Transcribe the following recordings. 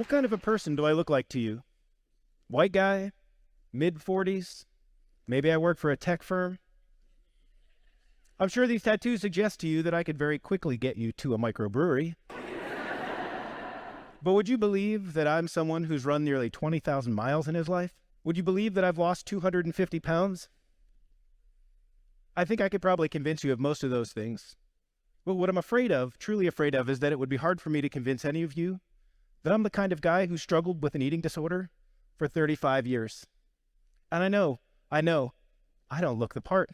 What kind of a person do I look like to you? White guy? Mid-40s? Maybe I work for a tech firm? I'm sure these tattoos suggest to you that I could very quickly get you to a microbrewery. But would you believe that I'm someone who's run nearly 20,000 miles in his life? Would you believe that I've lost 250 pounds? I think I could probably convince you of most of those things. But what I'm afraid of, truly afraid of, is that it would be hard for me to convince any of you that I'm the kind of guy who struggled with an eating disorder for 35 years. And I know, I don't look the part.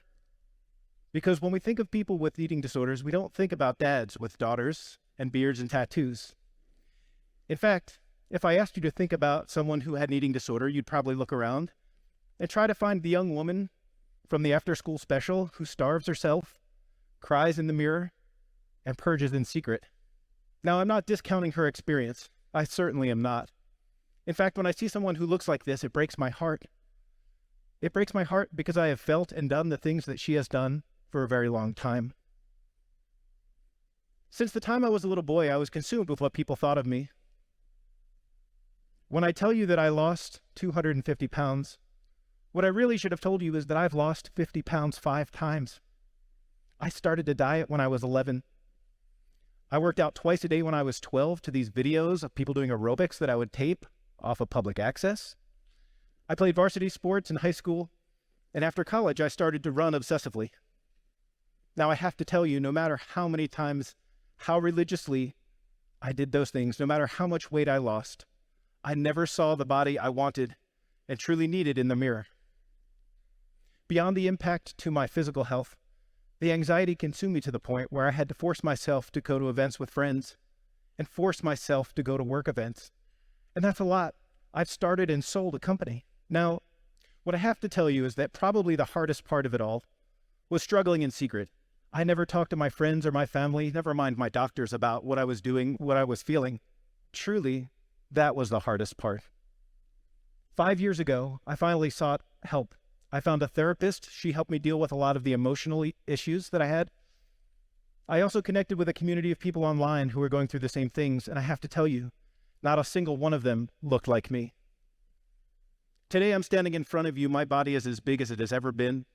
Because when we think of people with eating disorders, we don't think about dads with daughters and beards and tattoos. In fact, if I asked you to think about someone who had an eating disorder, you'd probably look around and try to find the young woman from the after-school special who starves herself, cries in the mirror, and purges in secret. Now, I'm not discounting her experience. I certainly am not. In fact, when I see someone who looks like this, it breaks my heart. It breaks my heart because I have felt and done the things that she has done for a very long time. Since the time I was a little boy, I was consumed with what people thought of me. When I tell you that I lost 250 pounds, what I really should have told you is that I've lost 50 pounds 5 times. I started to diet when I was 11. I worked out twice a day when I was 12 to these videos of people doing aerobics that I would tape off of public access. I played varsity sports in high school, and after college I started to run obsessively. Now I have to tell you, no matter how many times, how religiously I did those things, no matter how much weight I lost, I never saw the body I wanted and truly needed in the mirror. Beyond the impact to my physical health, the anxiety consumed me to the point where I had to force myself to go to events with friends and force myself to go to work events. And that's a lot. I've started and sold a company. Now, what I have to tell you is that probably the hardest part of it all was struggling in secret. I never talked to my friends or my family, never mind my doctors, about what I was doing, what I was feeling. Truly, that was the hardest part. 5 years ago, I finally sought help. I found a therapist. She helped me deal with a lot of the emotional issues that I had. I also connected with a community of people online who were going through the same things, and I have to tell you, not a single one of them looked like me. Today I'm standing in front of you. My body is as big as it has ever been,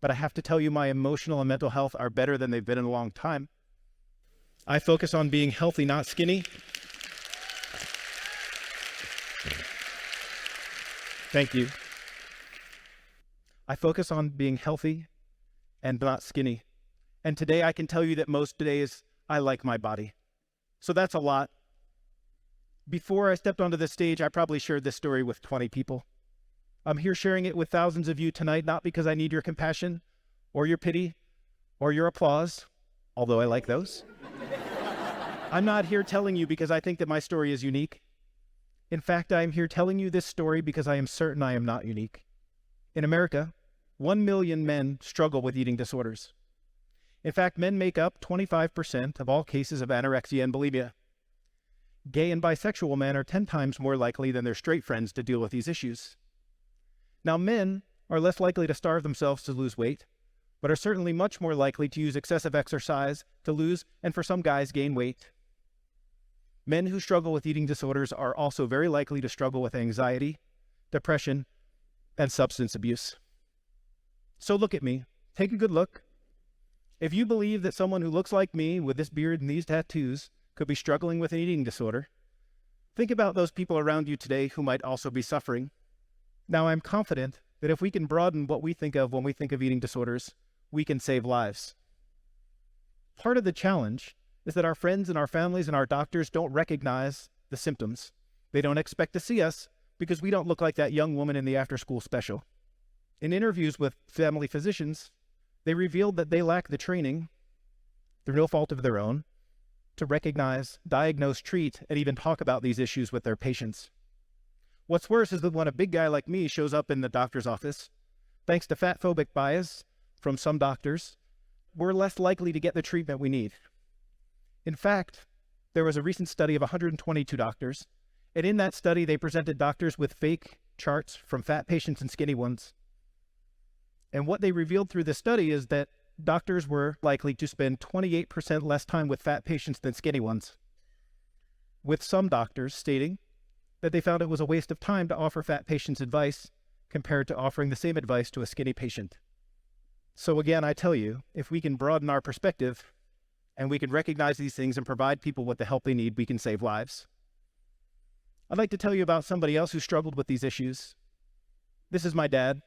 but I have to tell you my emotional and mental health are better than they've been in a long time. I focus on being healthy, not skinny. Thank you. I focus on being healthy and not skinny. And today I can tell you that most days I like my body. So that's a lot. Before I stepped onto this stage, I probably shared this story with 20 people. I'm here sharing it with thousands of you tonight, not because I need your compassion or your pity or your applause, although I like those. I'm not here telling you because I think that my story is unique. In fact, I am here telling you this story because I am certain I am not unique. In America, 1 million men struggle with eating disorders. In fact, men make up 25% of all cases of anorexia and bulimia. Gay and bisexual men are 10 times more likely than their straight friends to deal with these issues. Now, men are less likely to starve themselves to lose weight, but are certainly much more likely to use excessive exercise to lose, and for some guys, gain weight. Men who struggle with eating disorders are also very likely to struggle with anxiety, depression, and substance abuse. So look at me. Take a good look. If you believe that someone who looks like me with this beard and these tattoos could be struggling with an eating disorder, think about those people around you today who might also be suffering. Now, I'm confident that if we can broaden what we think of when we think of eating disorders, we can save lives. Part of the challenge is that our friends and our families and our doctors don't recognize the symptoms. They don't expect to see us because we don't look like that young woman in the after-school special. In interviews with family physicians, they revealed that they lack the training, through no fault of their own, to recognize, diagnose, treat, and even talk about these issues with their patients. What's worse is that when a big guy like me shows up in the doctor's office, thanks to fat-phobic bias from some doctors, we're less likely to get the treatment we need. In fact, there was a recent study of 122 doctors, and in that study they presented doctors with fake charts from fat patients and skinny ones. And what they revealed through this study is that doctors were likely to spend 28% less time with fat patients than skinny ones. with some doctors stating that they found it was a waste of time to offer fat patients advice compared to offering the same advice to a skinny patient. So again, I tell you, if we can broaden our perspective and we can recognize these things and provide people with the help they need, we can save lives. I'd like to tell you about somebody else who struggled with these issues. This is my dad.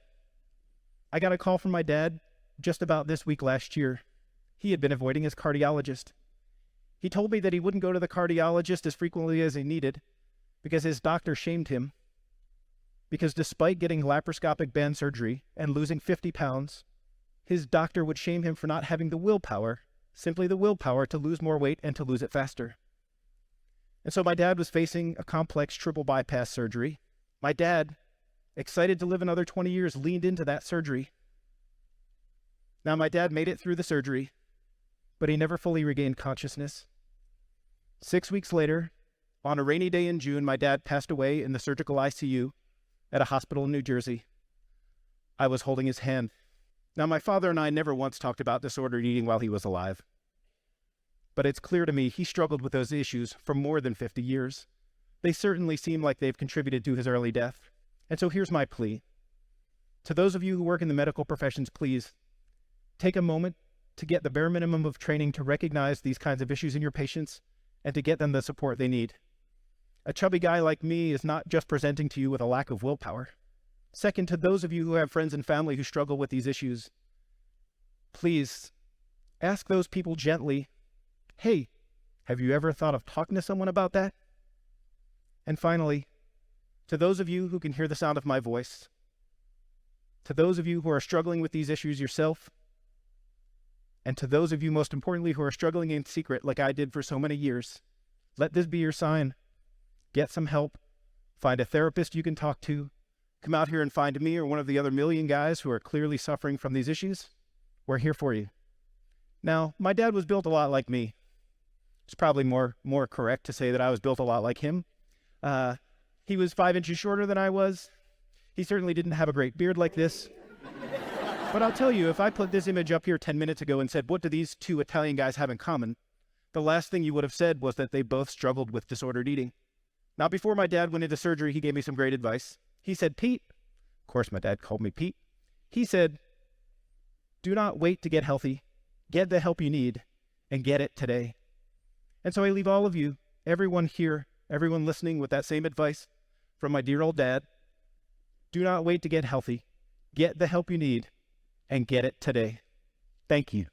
I got a call from my dad just about this week last year. He had been avoiding his cardiologist. He told me that he wouldn't go to the cardiologist as frequently as he needed because his doctor shamed him. Because despite getting laparoscopic band surgery and losing 50 pounds, his doctor would shame him for not having the willpower, simply the willpower to lose more weight and to lose it faster. And so my dad was facing a complex triple bypass surgery. My dad, excited to live another 20 years, leaned into that surgery. Now my dad made it through the surgery, but he never fully regained consciousness. 6 weeks later, on a rainy day in June, my dad passed away in the surgical ICU at a hospital in New Jersey. I was holding his hand. Now, my father and I never once talked about disordered eating while he was alive. But it's clear to me he struggled with those issues for more than 50 years. They certainly seem like they've contributed to his early death. And so here's my plea. To those of you who work in the medical professions, please take a moment to get the bare minimum of training to recognize these kinds of issues in your patients and to get them the support they need. A chubby guy like me is not just presenting to you with a lack of willpower. Second, to those of you who have friends and family who struggle with these issues, please ask those people gently, hey, have you ever thought of talking to someone about that? And finally, to those of you who can hear the sound of my voice, to those of you who are struggling with these issues yourself, and to those of you most importantly who are struggling in secret like I did for so many years, let this be your sign. Get some help, find a therapist you can talk to, come out here and find me or one of the other million guys who are clearly suffering from these issues. We're here for you. Now, my dad was built a lot like me. It's probably more correct to say that I was built a lot like him. He was 5 inches shorter than I was. He certainly didn't have a great beard like this. But I'll tell you, if I put this image up here 10 minutes ago and said, what do these two Italian guys have in common? The last thing you would have said was that they both struggled with disordered eating. Now, before my dad went into surgery, he gave me some great advice. He said, Pete, of course my dad called me Pete. He said, do not wait to get healthy. Get the help you need and get it today. And so I leave all of you, everyone here, everyone listening with that same advice from my dear old dad. Do not wait to get healthy. Get the help you need and get it today. Thank you.